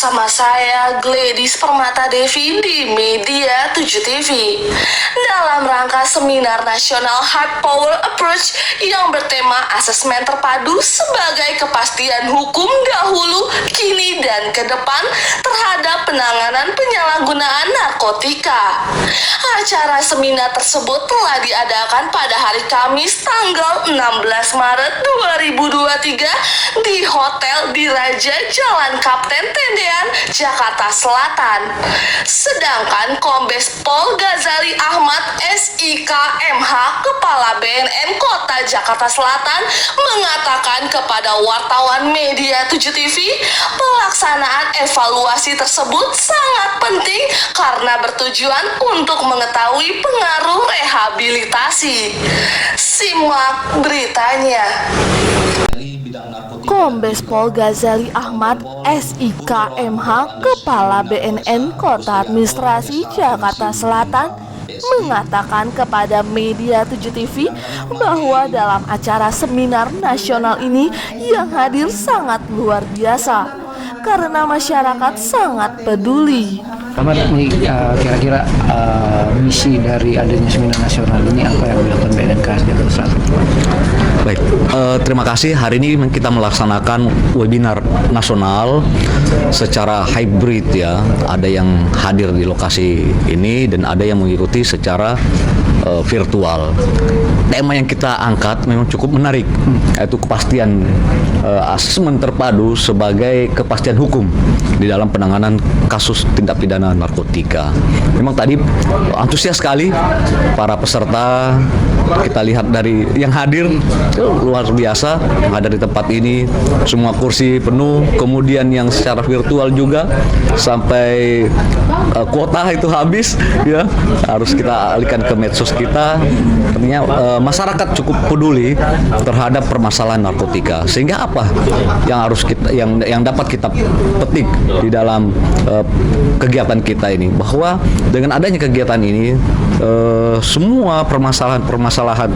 bersama saya Gladys Permata Devi di Media 7 TV dalam rangka Seminar Nasional Hard Power Approach yang bertema asesmen terpadu sebagai kepastian hukum dahulu, kini, dan ke depan terhadap penanganan penyalahgunaan narkotika. Acara seminar tersebut telah diadakan pada hari Kamis tanggal 16 Maret 2023 di Hotel Diraja Jalan Kapten Tendean, Jakarta Selatan. Sedangkan Kombes Pol Ghazali Ahmad SIK MH, Kepala BNN Kota Jakarta Selatan, mengatakan kepada wartawan Media 7 TV, pelaksanaan evaluasi tersebut sangat penting karena bertujuan untuk mengetahui pengaruh rehabilitasi. Simak beritanya. Kombes Pol Ghazali Ahmad SIK MH, Kepala BNN Kota Administrasi Jakarta Selatan, mengatakan kepada Media 7 TV bahwa dalam acara seminar nasional ini yang hadir sangat luar biasa karena masyarakat sangat peduli. Kira-kira misi dari adanya seminar nasional ini apa yang dilakukan BNNKS Jakarta Selatan? Baik, terima kasih. Hari ini kita melaksanakan webinar nasional secara hybrid ya. Ada yang hadir di lokasi ini dan ada yang mengikuti secara virtual. Tema yang kita angkat memang cukup menarik, yaitu kepastian asesmen terpadu sebagai kepastian hukum di dalam penanganan kasus tindak pidana narkotika. Memang tadi antusias sekali para peserta. Kita lihat dari yang hadir luar biasa, yang ada di tempat ini semua kursi penuh, kemudian yang secara virtual juga sampai kuota itu habis ya, harus kita alihkan ke medsos kita. Artinya masyarakat cukup peduli terhadap permasalahan narkotika. Sehingga apa yang harus kita yang dapat kita petik di dalam kegiatan kita ini, bahwa dengan adanya kegiatan ini semua permasalahan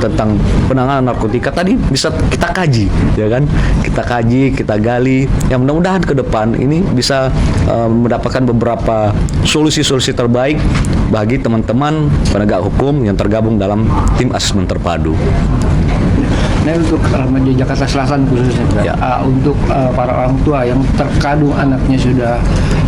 tentang penanganan narkotika tadi bisa kita kaji, ya kan? Kita kaji, kita gali. Yang mudah-mudahan ke depan ini bisa mendapatkan beberapa solusi-solusi terbaik bagi teman-teman penegak hukum yang tergabung dalam tim asesmen terpadu. Nah, untuk remaja Jakarta Selatan khususnya, untuk para orang tua yang terkadang anaknya sudah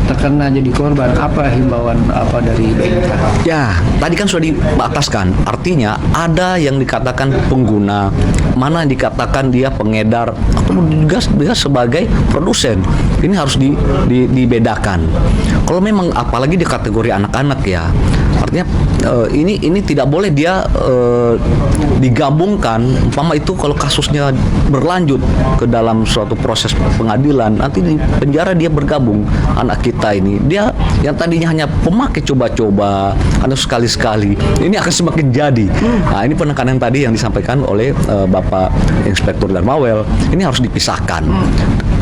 terkena jadi korban, apa himbauan dari BNK? Ya, tadi kan sudah dibataskan. Artinya ada yang dikatakan pengguna, mana yang dikatakan dia pengedar, atau juga dia sebagai produsen. Ini harus dibedakan. Kalau memang apalagi di kategori anak-anak ya, artinya ini tidak boleh dia digabungkan. Umpama itu kalau kasusnya berlanjut ke dalam suatu proses pengadilan, nanti di penjara dia bergabung. Anak kita ini, dia yang tadinya hanya pemakai coba-coba, atau sekali-sekali, ini akan semakin jadi. Nah, ini penekanan tadi yang disampaikan oleh Bapak Inspektur Darmawel, ini harus dipisahkan.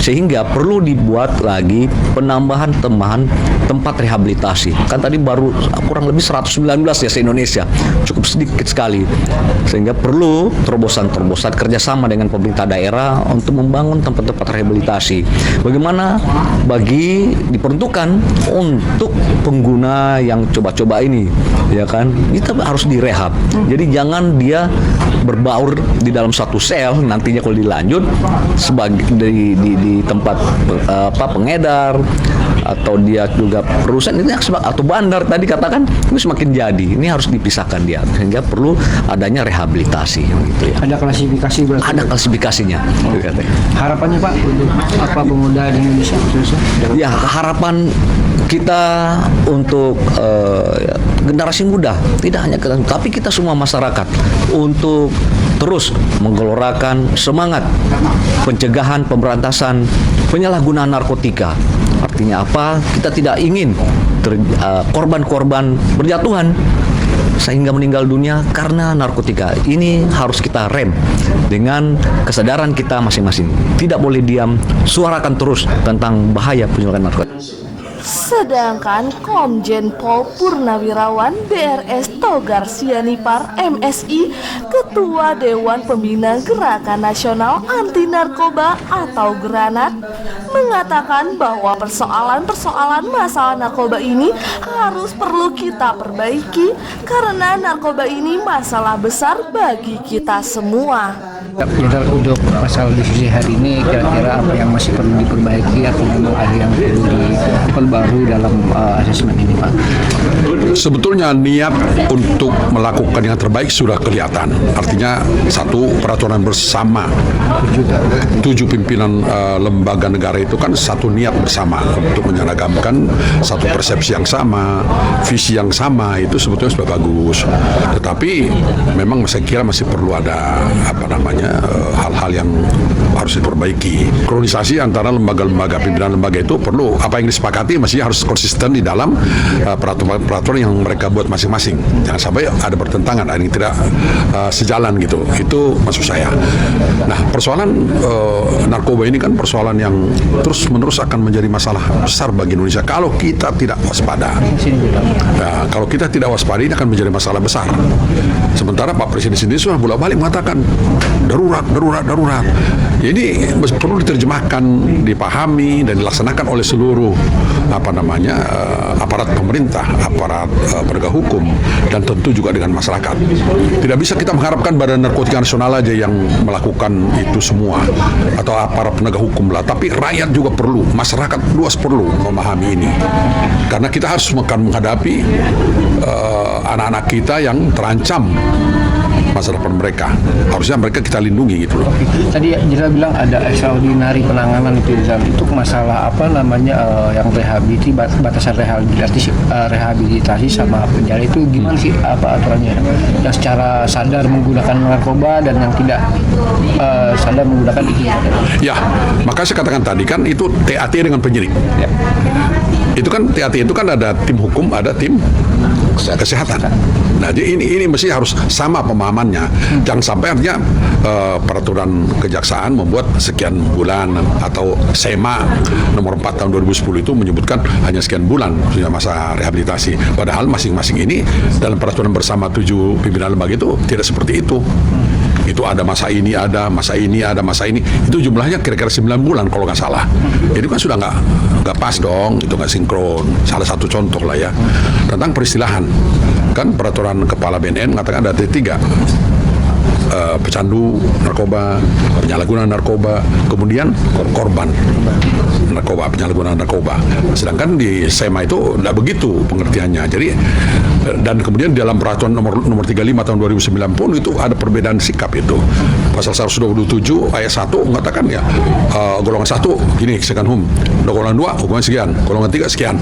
Sehingga perlu dibuat lagi penambahan tempat rehabilitasi. Kan tadi baru kurang lebih 119 ya se-Indonesia, cukup sedikit sekali. Sehingga perlu terobosan-terobosan kerjasama dengan pemerintah daerah untuk membangun tempat-tempat rehabilitasi. Bagaimana bagi diperuntukkan untuk pengguna yang coba-coba ini, ya kan? Kita harus direhab. Jadi jangan dia berbaur di dalam satu sel, nantinya kalau dilanjut sebagai di tempat pengedar, atau dia juga perusahaan ini atau bandar tadi katakan, ini semakin jadi. Ini harus dipisahkan dia, sehingga perlu adanya rehabilitasi gitu ya. Ada klasifikasi berarti? Ada klasifikasinya. Harapannya Pak untuk pemuda di Indonesia khususnya? Ya, harapan kita untuk generasi muda, tidak hanya kita, tapi kita semua masyarakat, untuk terus menggelorakan semangat pencegahan, pemberantasan penyalahgunaan narkotika. Artinya apa? Kita tidak ingin korban-korban berjatuhan sehingga meninggal dunia karena narkotika. Ini harus kita rem dengan kesadaran kita masing-masing. Tidak boleh diam, suarakan terus tentang bahaya penyalahgunaan narkotika. Sedangkan Komjen Pol Purnawirawan BRS Togar Sianipar MSI, Ketua Dewan Pembina Gerakan Nasional Anti Narkoba atau Granat, mengatakan bahwa persoalan-persoalan masalah narkoba ini harus perlu kita perbaiki karena narkoba ini masalah besar bagi kita semua. Jenderal, untuk masalah diskusi hari ini kira-kira apa yang masih perlu diperbaiki atau memang ada yang perlu diperbarui dalam asesmen ini, Pak? Sebetulnya niat untuk melakukan yang terbaik sudah kelihatan. Artinya satu, peraturan bersama 7 pimpinan lembaga negara itu kan satu niat bersama untuk menyeragamkan satu persepsi yang sama, visi yang sama, itu sebetulnya sudah bagus. Tetapi memang saya kira masih perlu ada hal-hal yang harus diperbaiki. Kronisasi antara lembaga-lembaga, pimpinan lembaga itu perlu, apa yang disepakati mestinya harus konsisten di dalam peraturan yang mereka buat masing-masing. Jangan sampai ada bertentangan, ada yang tidak sejalan gitu. Itu maksud saya. Nah, persoalan narkoba ini kan persoalan yang terus-menerus akan menjadi masalah besar bagi Indonesia kalau kita tidak waspada. Nah, kalau kita tidak waspada ini akan menjadi masalah besar. Sementara Pak Presiden sendiri sudah bolak-balik mengatakan darurat. Ini perlu diterjemahkan, dipahami dan dilaksanakan oleh seluruh aparat pemerintah, aparat penegak hukum, dan tentu juga dengan masyarakat. Tidak bisa kita mengharapkan Badan Narkotika Nasional aja yang melakukan itu semua atau aparat penegak hukum lah, tapi rakyat juga perlu, masyarakat luas perlu memahami ini. Karena kita harus menghadapi anak-anak kita yang terancam masa depan mereka. Harusnya mereka kita lindungi gitu loh. Tadi Jenderal bilang ada extraordinary penanganan itu masalah yang batasan rehabilitasi sama penjara itu gimana sih aturannya? Yang secara sadar menggunakan narkoba dan yang tidak sadar menggunakan itu. Ya, maka saya katakan tadi kan itu TAT dengan penyidik. Ya. Itu kan TAT itu kan ada tim hukum, ada tim kesehatan. Nah, ini mesti harus sama pemahamannya. Jangan sampai artinya peraturan kejaksaan membuat sekian bulan atau SEMA nomor 4 tahun 2010 itu menyebutkan hanya sekian bulan masa rehabilitasi. Padahal masing-masing ini dalam peraturan bersama 7 pimpinan lembaga itu tidak seperti itu. Itu ada masa ini, ada masa ini, ada masa ini. Itu jumlahnya kira-kira 9 bulan kalau nggak salah. Itu kan sudah nggak pas dong, itu nggak sinkron. Salah satu contoh lah ya. Tentang peristilahan. Kan peraturan kepala BNN mengatakan ada T3. Pecandu narkoba, penyalahgunaan narkoba, kemudian korban narkoba, penyalahgunaan narkoba. Sedangkan di SEMA itu tidak begitu pengertiannya. Jadi dan kemudian dalam peraturan nomor 35 tahun 2009 pun itu ada perbedaan sikap itu. Pasal 127 ayat 1 mengatakan ya golongan 1 gini sekian golongan 2 hukuman sekian, golongan 3 sekian.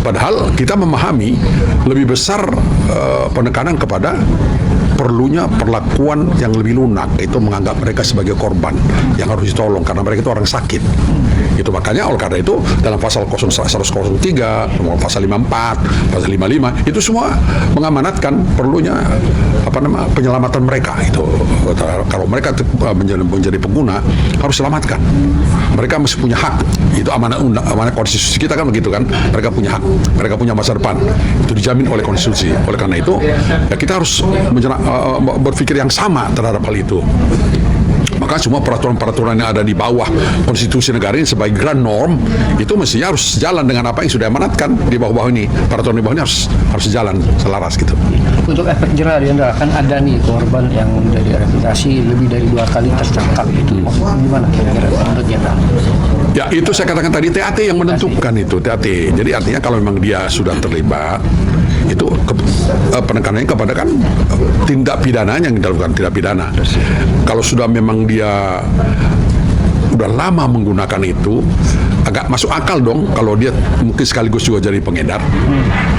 Padahal kita memahami lebih besar penekanan kepada perlunya perlakuan yang lebih lunak, itu menganggap mereka sebagai korban yang harus ditolong karena mereka itu orang sakit. Itu makanya oleh karena itu dalam pasal 103, pasal 54, pasal 55 itu semua mengamanatkan perlunya penyelamatan mereka itu. Kalau mereka menjadi pengguna harus selamatkan. Mereka mesti punya hak. Itu amanat konstitusi kita kan begitu kan. Mereka punya hak. Mereka punya masa depan. Itu dijamin oleh konstitusi. Oleh karena itu ya kita harus berpikir yang sama terhadap hal itu. Maka semua peraturan-peraturan yang ada di bawah konstitusi negara ini sebagai grand norm itu mestinya harus sejalan dengan apa yang sudah diamanatkan di bawah-bawah ini. Peraturan di bawah ini harus sejalan, selaras gitu. Untuk efek jerah kan ada nih korban yang dari rehabilitasi lebih dari 2 kali tertangkap itu. Gimana kira-kira menurut Jenderal? Ya itu saya katakan tadi TAT yang menentukan itu TAT. Jadi artinya kalau memang dia sudah terlibat itu penekanannya kepada kan tindak pidana yang dilakukan tindak pidana. Kalau sudah memang dia udah lama menggunakan itu agak masuk akal dong kalau dia mungkin sekaligus juga jadi pengedar,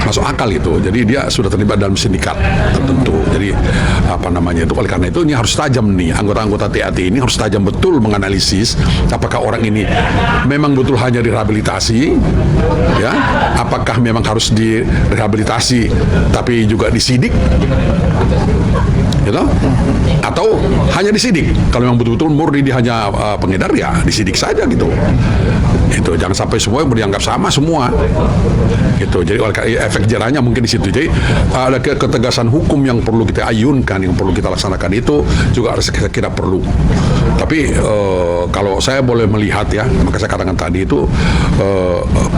masuk akal itu. Jadi dia sudah terlibat dalam sindikat tertentu. Jadi itu oleh karena itu ini harus tajam nih, anggota-anggota TAT ini harus tajam betul menganalisis apakah orang ini memang betul hanya direhabilitasi, ya, apakah memang harus direhabilitasi tapi juga disidik, gitu, atau hanya disidik. Kalau memang betul-betul murni dia hanya pengedar ya disidik saja gitu. Itu jangan sampai semua dianggap sama semua. Gitu. Jadi efek jerahnya mungkin di situ. Jadi ada ketegasan hukum yang perlu kita ayunkan, yang perlu kita laksanakan itu juga harus kita perlu. Tapi kalau saya boleh melihat ya, maka saya katakan tadi itu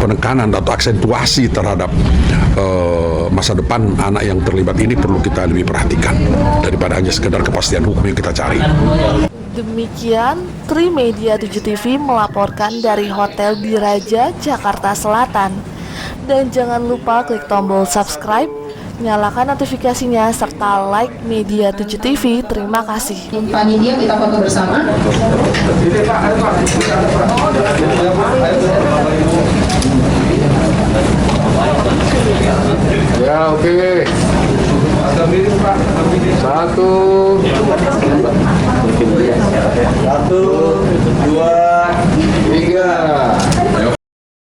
penekanan atau aksentuasi terhadap masa depan anak yang terlibat ini perlu kita lebih perhatikan daripada hanya sekedar kepastian hukum yang kita cari. Demikian, Trimedia 7 TV melaporkan dari Hotel Diraja, Jakarta Selatan. Dan jangan lupa klik tombol subscribe, nyalakan notifikasinya, serta like Media 7 TV. Terima kasih. Panitia kita foto bersama. Ya, oke. Satu, dua, tiga.